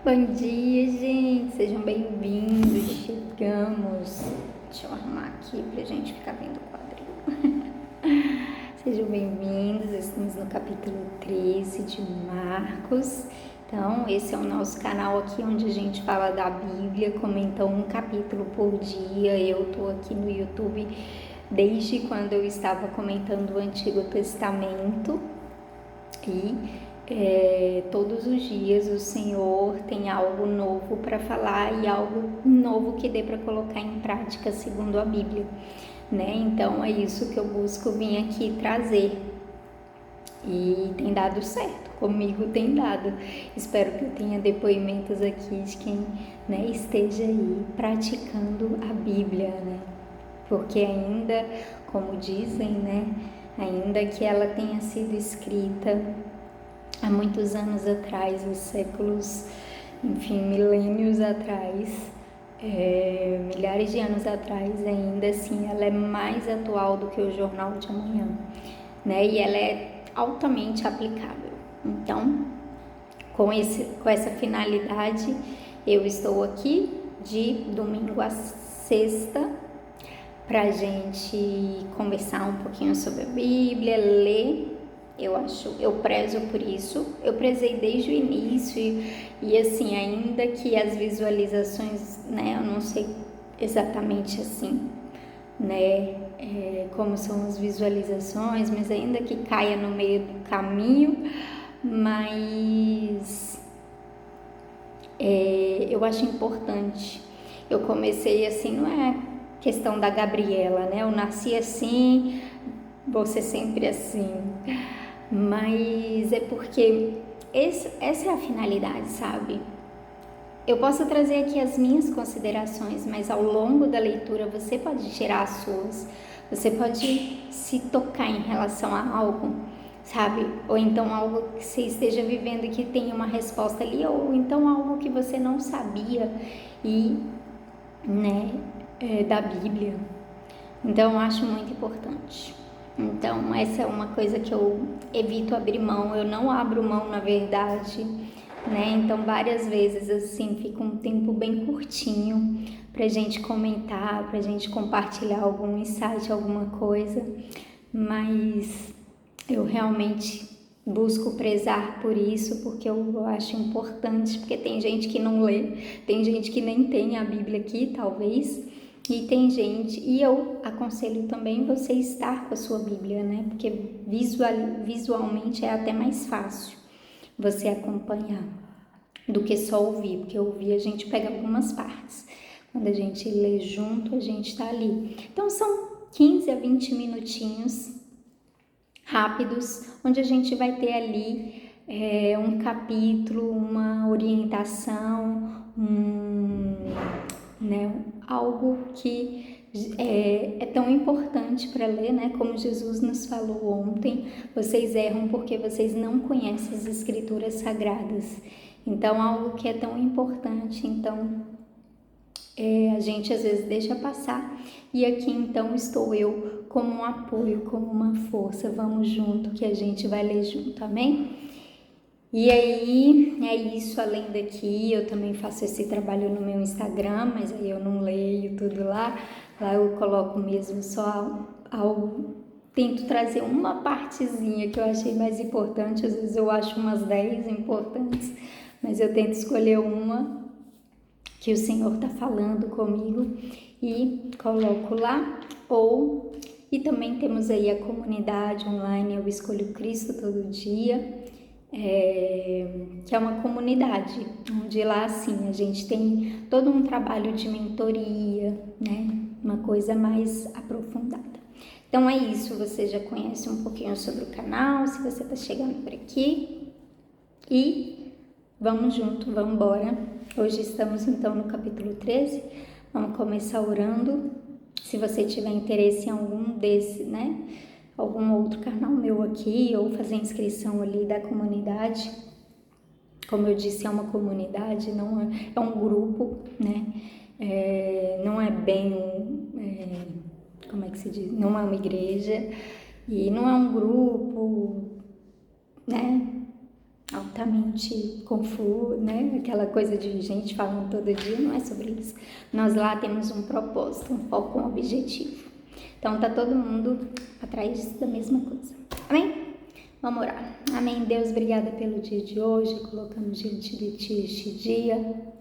Bom dia, gente. Sejam bem-vindos. Chegamos. Deixa eu arrumar aqui pra gente ficar vendo o quadrinho. Sejam bem-vindos. Estamos no capítulo 13 de Marcos. Então, esse é o nosso canal aqui onde a gente fala da Bíblia, comenta um capítulo por dia. Eu tô aqui no YouTube desde quando eu estava comentando o Antigo Testamento e todos os dias o Senhor tem algo novo para falar e algo novo que dê para colocar em prática segundo a Bíblia, né? Então é isso que eu busco vir aqui trazer e tem dado certo, comigo tem dado. Espero que eu tenha depoimentos aqui de quem, né, esteja aí praticando a Bíblia, né? Porque ainda, como dizem, né, ainda que ela tenha sido escrita há muitos anos atrás, os séculos, enfim, milênios atrás, milhares de anos atrás, ainda assim ela é mais atual do que o Jornal de Amanhã, né? E ela é altamente aplicável. Então, com essa finalidade, eu estou aqui de domingo a sexta para a gente conversar um pouquinho sobre a Bíblia, ler. Eu prezo por isso, eu prezei desde o início e assim, ainda que as visualizações, né, eu não sei exatamente assim, né, como são as visualizações, mas ainda que caia no meio do caminho, mas eu acho importante. Eu comecei assim, não é questão da Gabriela, né, eu nasci assim, vou ser sempre assim, mas é porque essa é a finalidade, sabe? Eu posso trazer aqui as minhas considerações, mas ao longo da leitura você pode tirar as suas, você pode se tocar em relação a algo, sabe? Ou então algo que você esteja vivendo e que tenha uma resposta ali, ou então algo que você não sabia e, né, da Bíblia. Então eu acho muito importante. Então essa é uma coisa que eu evito abrir mão, eu não abro mão na verdade, né? Então várias vezes assim fica um tempo bem curtinho pra gente comentar, pra gente compartilhar algum insight, alguma coisa, mas eu realmente busco prezar por isso, porque eu acho importante, porque tem gente que não lê, tem gente que nem tem a Bíblia aqui, talvez, e tem gente, e eu aconselho também você estar com a sua Bíblia, né? Porque visualmente é até mais fácil você acompanhar do que só ouvir, porque ouvir a gente pega algumas partes. Quando a gente lê junto, a gente tá ali. Então são 15 a 20 minutinhos rápidos, onde a gente vai ter ali um capítulo, uma orientação, né, algo que é tão importante para ler, né? Como Jesus nos falou ontem, vocês erram porque vocês não conhecem as Escrituras Sagradas. Então, algo que é tão importante, então a gente às vezes deixa passar, e aqui então estou eu como um apoio, como uma força. Vamos junto que a gente vai ler junto, amém? E aí é isso. Além daqui eu também faço esse trabalho no meu Instagram, mas aí eu não leio tudo lá eu coloco mesmo só algo, tento trazer uma partezinha que eu achei mais importante. Às vezes eu acho umas 10 importantes, mas eu tento escolher uma que o Senhor está falando comigo e coloco lá. E também temos aí a comunidade online, eu escolho Cristo todo dia, que é uma comunidade onde lá assim a gente tem todo um trabalho de mentoria, né? Uma coisa mais aprofundada. Então é isso, você já conhece um pouquinho sobre o canal, se você está chegando por aqui, e vamos junto, vamos embora. Hoje estamos então no capítulo 13, vamos começar orando. Se você tiver interesse em algum desse, né, algum outro canal meu aqui, ou fazer inscrição ali da comunidade, como eu disse, é uma comunidade, não é um grupo, né, não é bem, como é que se diz, não é uma igreja, e não é um grupo, né, altamente confuso, né? Aquela coisa de gente falando todo dia, não é sobre isso. Nós lá temos um propósito, um foco, um objetivo. Então tá todo mundo atrás da mesma coisa. Amém? Vamos orar. Amém. Deus, obrigada pelo dia de hoje. Colocamos diante de Ti este dia.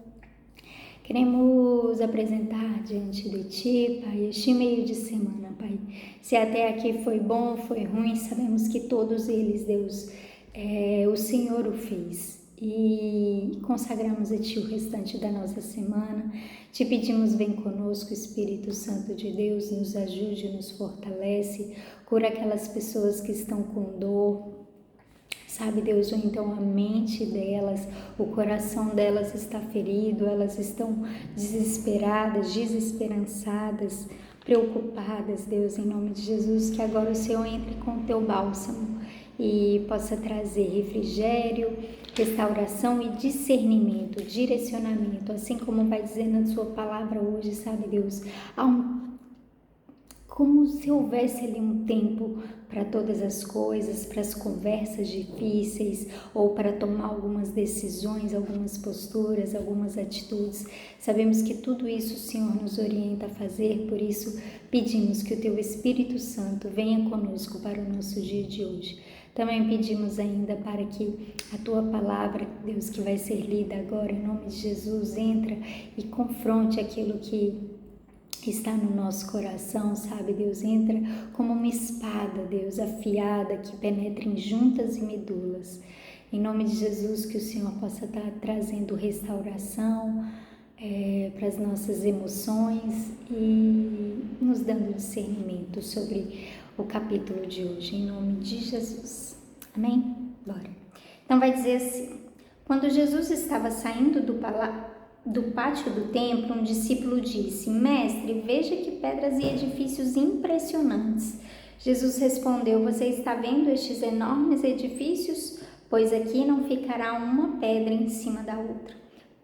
Queremos apresentar diante de Ti, Pai, este meio de semana, Pai. Se até aqui foi bom, foi ruim, sabemos que todos eles, Deus, o Senhor o fez. E consagramos a Ti o restante da nossa semana. Te pedimos, vem conosco, Espírito Santo de Deus, nos ajude, nos fortalece, cura aquelas pessoas que estão com dor. Sabe, Deus, ou então a mente delas, o coração delas está ferido, elas estão desesperadas, desesperançadas, preocupadas, Deus, em nome de Jesus, que agora o Senhor entre com o Teu bálsamo e possa trazer refrigério, restauração e discernimento, direcionamento, assim como vai dizer na Sua palavra hoje, sabe, Deus, como se houvesse ali um tempo para todas as coisas, para as conversas difíceis ou para tomar algumas decisões, algumas posturas, algumas atitudes. Sabemos que tudo isso o Senhor nos orienta a fazer, por isso pedimos que o Teu Espírito Santo venha conosco para o nosso dia de hoje. Também pedimos ainda para que a Tua palavra, Deus, que vai ser lida agora, em nome de Jesus, entra e confronte aquilo que está no nosso coração, sabe, Deus, entra como uma espada, Deus, afiada, que penetra em juntas e medulas. Em nome de Jesus, que o Senhor possa estar trazendo restauração para as nossas emoções e nos dando discernimento sobre o capítulo de hoje, em nome de Jesus. Amém? Bora. Então vai dizer assim: quando Jesus estava saindo do pátio do templo, um discípulo disse: Mestre, veja que pedras e edifícios impressionantes. Jesus respondeu: Você está vendo estes enormes edifícios? Pois aqui não ficará uma pedra em cima da outra.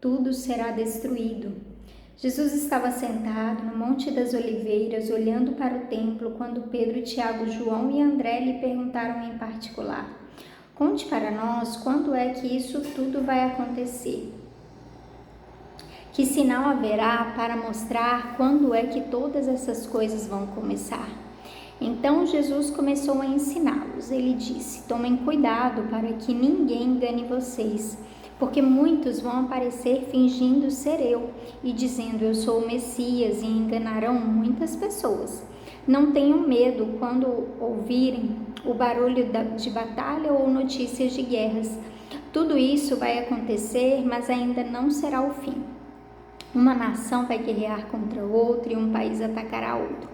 Tudo será destruído. Jesus estava sentado no Monte das Oliveiras, olhando para o templo, quando Pedro, Tiago, João e André lhe perguntaram em particular: Conte para nós quando é que isso tudo vai acontecer. Que sinal haverá para mostrar quando é que todas essas coisas vão começar? Então Jesus começou a ensiná-los. Ele disse: Tomem cuidado para que ninguém engane vocês, porque muitos vão aparecer fingindo ser eu e dizendo eu sou o Messias, e enganarão muitas pessoas. Não tenham medo quando ouvirem o barulho de batalha ou notícias de guerras. Tudo isso vai acontecer, mas ainda não será o fim. Uma nação vai guerrear contra outra e um país atacará outro.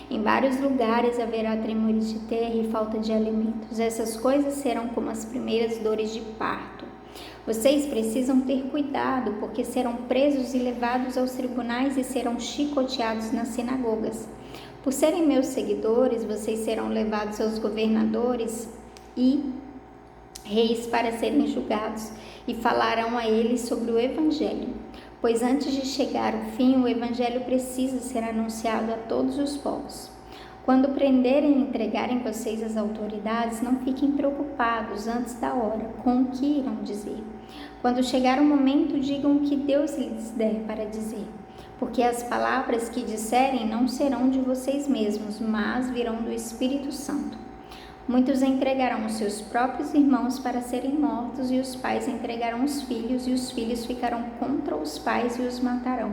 Em vários lugares haverá tremores de terra e falta de alimentos. Essas coisas serão como as primeiras dores de parto. Vocês precisam ter cuidado, porque serão presos e levados aos tribunais e serão chicoteados nas sinagogas. Por serem meus seguidores, vocês serão levados aos governadores e reis para serem julgados e falarão a eles sobre o Evangelho. Pois antes de chegar o fim, o Evangelho precisa ser anunciado a todos os povos. Quando prenderem e entregarem vocês às autoridades, não fiquem preocupados antes da hora com o que irão dizer. Quando chegar o momento, digam o que Deus lhes der para dizer, porque as palavras que disserem não serão de vocês mesmos, mas virão do Espírito Santo. Muitos entregarão os seus próprios irmãos para serem mortos, e os pais entregarão os filhos, e os filhos ficarão contra os pais e os matarão.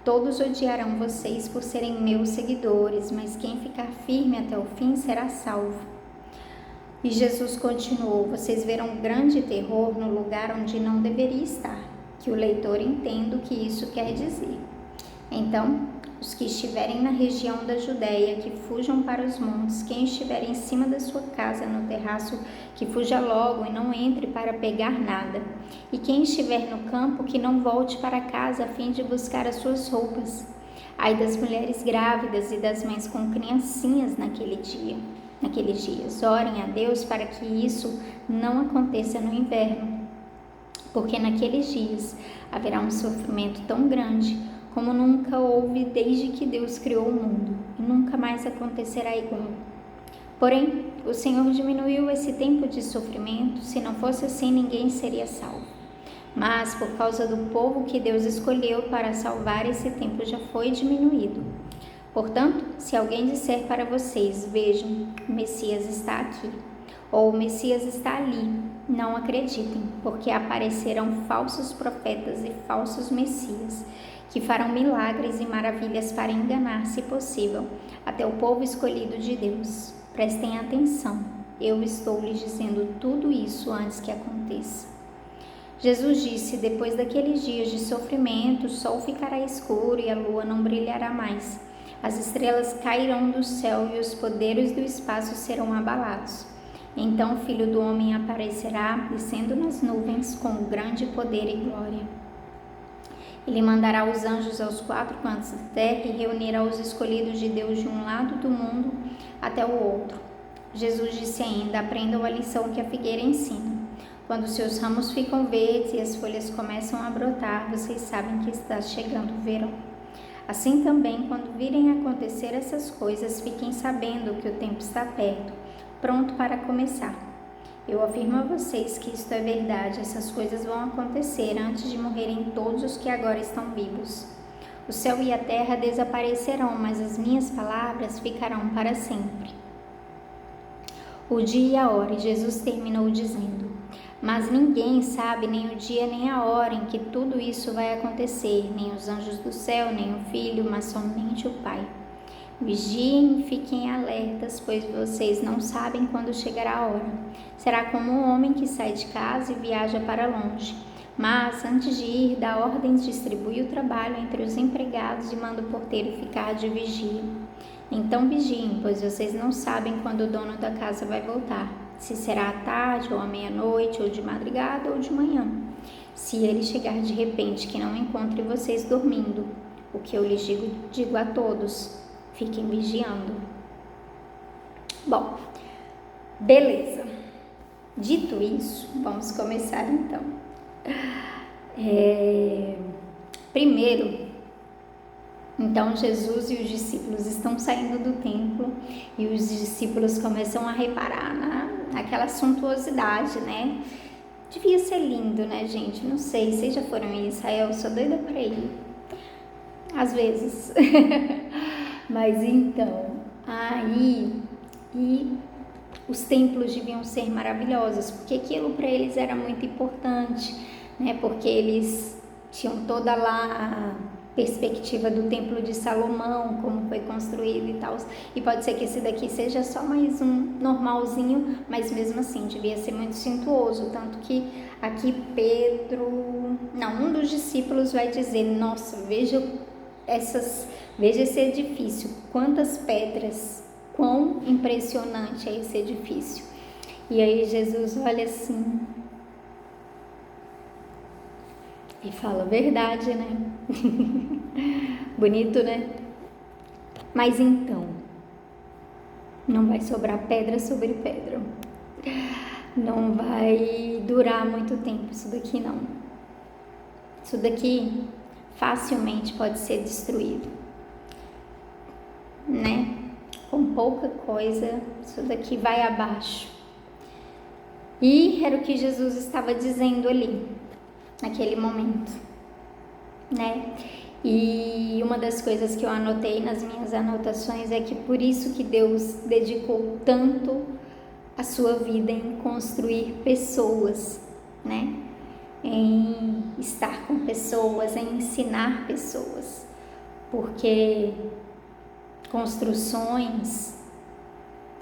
Todos odiarão vocês por serem meus seguidores, mas quem ficar firme até o fim será salvo. E Jesus continuou: Vocês verão grande terror no lugar onde não deveria estar. Que o leitor entenda o que isso quer dizer. Então, os que estiverem na região da Judéia, que fujam para os montes. Quem estiver em cima da sua casa, no terraço, que fuja logo e não entre para pegar nada. E quem estiver no campo, que não volte para casa a fim de buscar as suas roupas. Ai das mulheres grávidas e das mães com criancinhas naqueles dias. Orem a Deus para que isso não aconteça no inverno, porque naqueles dias haverá um sofrimento tão grande como nunca houve desde que Deus criou o mundo, e nunca mais acontecerá igual. Porém, o Senhor diminuiu esse tempo de sofrimento. Se não fosse assim, ninguém seria salvo. Mas, por causa do povo que Deus escolheu para salvar, esse tempo já foi diminuído. Portanto, se alguém disser para vocês, vejam, o Messias está aqui, ou o Messias está ali, não acreditem, porque aparecerão falsos profetas e falsos messias, que farão milagres e maravilhas para enganar, se possível, até o povo escolhido de Deus. Prestem atenção, eu estou lhes dizendo tudo isso antes que aconteça. Jesus disse: depois daqueles dias de sofrimento, o sol ficará escuro e a lua não brilhará mais. As estrelas cairão do céu e os poderes do espaço serão abalados. Então o Filho do Homem aparecerá, descendo nas nuvens com grande poder e glória. Ele mandará os anjos aos 4 cantos da terra e reunirá os escolhidos de Deus de um lado do mundo até o outro. Jesus disse ainda: aprendam a lição que a figueira ensina. Quando seus ramos ficam verdes e as folhas começam a brotar, vocês sabem que está chegando o verão. Assim também, quando virem acontecer essas coisas, fiquem sabendo que o tempo está perto, pronto para começar. Eu afirmo a vocês que isto é verdade, essas coisas vão acontecer antes de morrerem todos os que agora estão vivos. O céu e a terra desaparecerão, mas as minhas palavras ficarão para sempre. O dia e a hora, e Jesus terminou dizendo: mas ninguém sabe nem o dia nem a hora em que tudo isso vai acontecer, nem os anjos do céu, nem o Filho, mas somente o Pai. Vigiem e fiquem alertas, pois vocês não sabem quando chegará a hora. Será como um homem que sai de casa e viaja para longe. Mas, antes de ir, dá ordens, distribui o trabalho entre os empregados e manda o porteiro ficar de vigia. Então vigiem, pois vocês não sabem quando o dono da casa vai voltar. Se será à tarde, ou à meia-noite, ou de madrugada, ou de manhã. Se ele chegar de repente que não encontre vocês dormindo, o que eu lhes digo a todos, fiquem vigiando. Bom, beleza. Dito isso, vamos começar então. Primeiro, então Jesus e os discípulos estão saindo do templo e os discípulos começam a reparar naquela suntuosidade, né? Devia ser lindo, né, gente? Não sei, vocês já foram em Israel? Eu sou doida pra ir. Às vezes. Mas então, e os templos deviam ser maravilhosos, porque aquilo para eles era muito importante, né? Porque eles tinham toda lá a perspectiva do Templo de Salomão, como foi construído e tal. E pode ser que esse daqui seja só mais um normalzinho, mas mesmo assim devia ser muito suntuoso, tanto que aqui um dos discípulos vai dizer: nossa, veja esse edifício, quantas pedras, quão impressionante é esse edifício. E aí Jesus olha assim e fala: verdade, né? Bonito, né? Mas então, não vai sobrar pedra sobre pedra. Não vai durar muito tempo isso daqui, não. Isso daqui facilmente pode ser destruído, né? Com pouca coisa, isso daqui vai abaixo. E era o que Jesus estava dizendo ali, naquele momento, né? E uma das coisas que eu anotei nas minhas anotações é que por isso que Deus dedicou tanto a sua vida em construir pessoas, né? Em estar com pessoas, em ensinar pessoas, porque construções,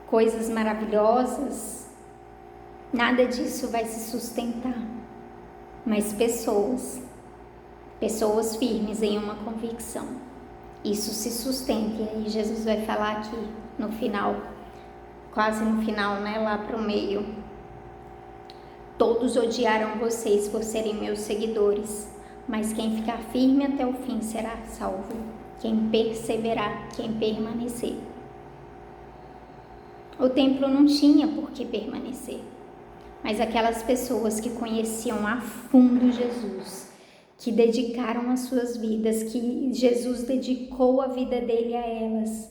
coisas maravilhosas, nada disso vai se sustentar, mas pessoas firmes em uma convicção, isso se sustenta. E aí Jesus vai falar aqui no final, quase no final, né, lá para o meio: todos odiaram vocês por serem meus seguidores, mas quem ficar firme até o fim será salvo, quem perseverar, quem permanecer. O templo não tinha por que permanecer, mas aquelas pessoas que conheciam a fundo Jesus, que dedicaram as suas vidas, que Jesus dedicou a vida dele a elas,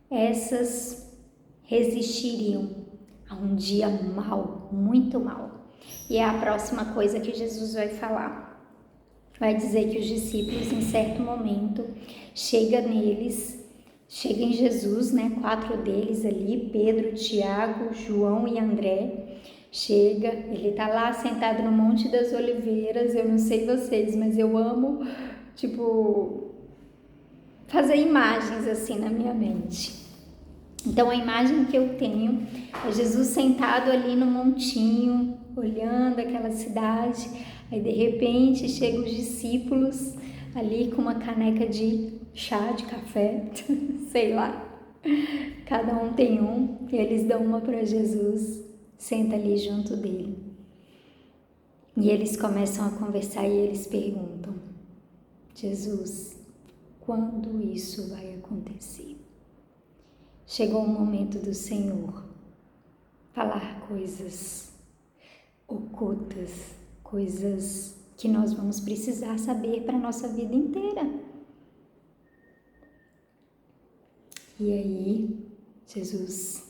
essas resistiriam a um dia mau, muito mau. E é a próxima coisa que Jesus vai falar. Vai dizer que os discípulos, em certo momento, chega em Jesus, né? 4 deles ali, Pedro, Tiago, João e André. Chega, ele tá lá sentado no Monte das Oliveiras. Eu não sei vocês, mas eu amo, fazer imagens assim na minha mente. Então a imagem que eu tenho é Jesus sentado ali no montinho, olhando aquela cidade. Aí de repente chegam os discípulos ali com uma caneca de chá, de café, sei lá. Cada um tem um e eles dão uma para Jesus, senta ali junto dele. E eles começam a conversar e eles perguntam: Jesus, quando isso vai acontecer? Chegou o momento do Senhor falar coisas ocultas, coisas que nós vamos precisar saber para a nossa vida inteira. E aí, Jesus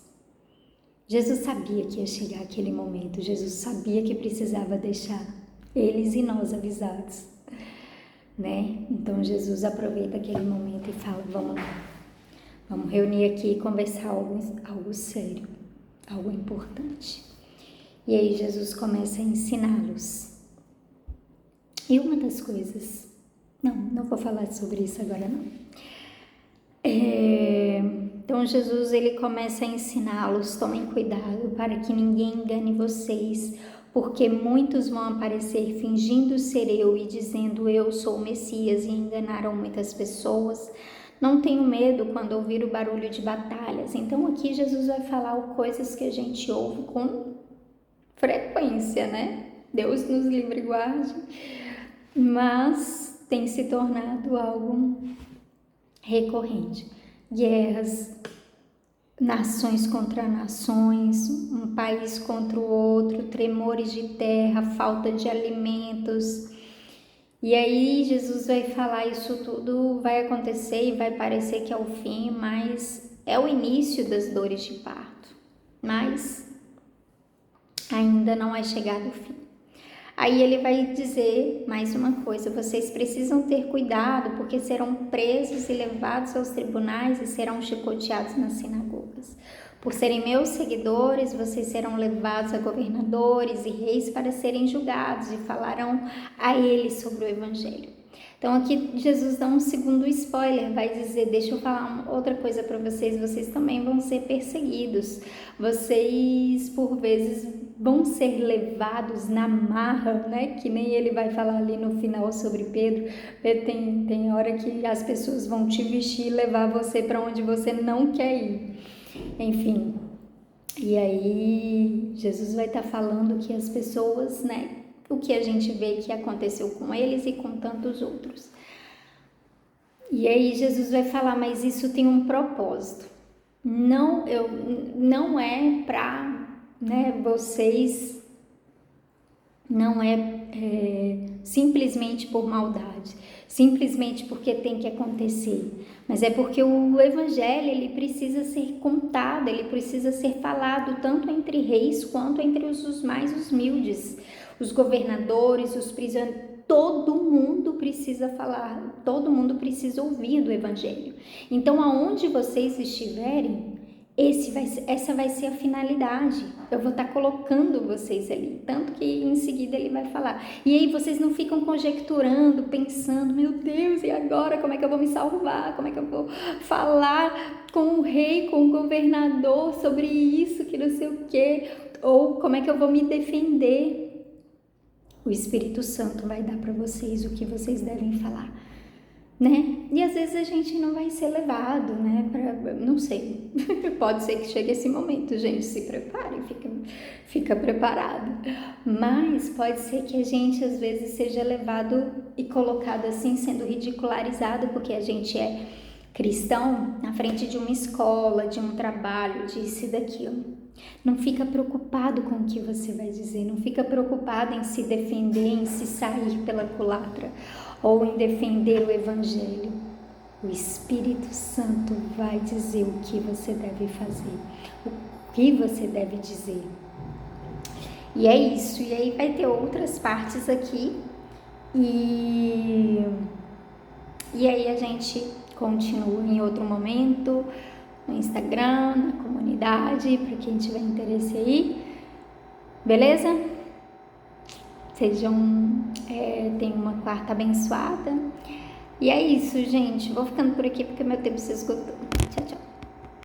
sabia que ia chegar aquele momento, Jesus sabia que precisava deixar eles e nós avisados, né? Então Jesus aproveita aquele momento e fala: vamos lá, vamos reunir aqui e conversar algo sério, algo importante. E aí Jesus começa a ensiná-los. E uma das coisas, não vou falar sobre isso agora não. Então Jesus ele começa a ensiná-los: tomem cuidado para que ninguém engane vocês, porque muitos vão aparecer fingindo ser eu e dizendo eu sou o Messias, e enganaram muitas pessoas. Não tenham medo quando ouvir o barulho de batalhas. Então aqui Jesus vai falar coisas que a gente ouve com frequência, né? Deus nos livre e guarde, mas tem se tornado algo recorrente. Guerras, nações contra nações, um país contra o outro, tremores de terra, falta de alimentos. E aí Jesus vai falar: isso tudo vai acontecer e vai parecer que é o fim, mas é o início das dores de parto, mas ainda não é chegado o fim. Aí ele vai dizer mais uma coisa: vocês precisam ter cuidado, porque serão presos e levados aos tribunais e serão chicoteados nas sinagogas. Por serem meus seguidores, vocês serão levados a governadores e reis para serem julgados, e falarão a eles sobre o evangelho. Então aqui Jesus dá um segundo spoiler, vai dizer: deixa eu falar outra coisa para vocês, vocês também vão ser perseguidos, vocês por vezes vão ser levados na marra, né? Que nem ele vai falar ali no final sobre Pedro. Tem hora que as pessoas vão te vestir e levar você para onde você não quer ir. Enfim, e aí Jesus vai estar falando que as pessoas, né? O que a gente vê que aconteceu com eles e com tantos outros. E aí Jesus vai falar: mas isso tem um propósito. Não é para, né, vocês, não é simplesmente por maldade, simplesmente porque tem que acontecer, mas é porque o evangelho ele precisa ser contado, ele precisa ser falado tanto entre reis quanto entre os mais humildes, os governadores, os prisioneiros. Todo mundo precisa falar, todo mundo precisa ouvir do evangelho. Então aonde vocês estiverem, essa vai ser a finalidade. Eu vou estar colocando vocês ali, tanto que em seguida ele vai falar. E aí vocês não ficam conjecturando, pensando: meu Deus, e agora como é que eu vou me salvar? Como é que eu vou falar com o rei, com o governador sobre isso, que não sei o quê? Ou como é que eu vou me defender? O Espírito Santo vai dar para vocês o que vocês devem falar, né? E às vezes a gente não vai ser levado, né? Não sei, pode ser que chegue esse momento, gente, se prepare, fica preparado. Mas pode ser que a gente às vezes seja levado e colocado assim, sendo ridicularizado, porque a gente é cristão na frente de uma escola, de um trabalho, disso e daquilo. Não fica preocupado com o que você vai dizer, não fica preocupado em se defender, em se sair pela culatra ou em defender o evangelho. O Espírito Santo vai dizer o que você deve fazer, o que você deve dizer. E é isso. E aí vai ter outras partes aqui. E aí a gente continua em outro momento no Instagram, na comunidade, para quem tiver interesse aí. Beleza? Tenham uma quarta abençoada. E é isso, gente. Vou ficando por aqui porque meu tempo se esgotou. Tchau, tchau.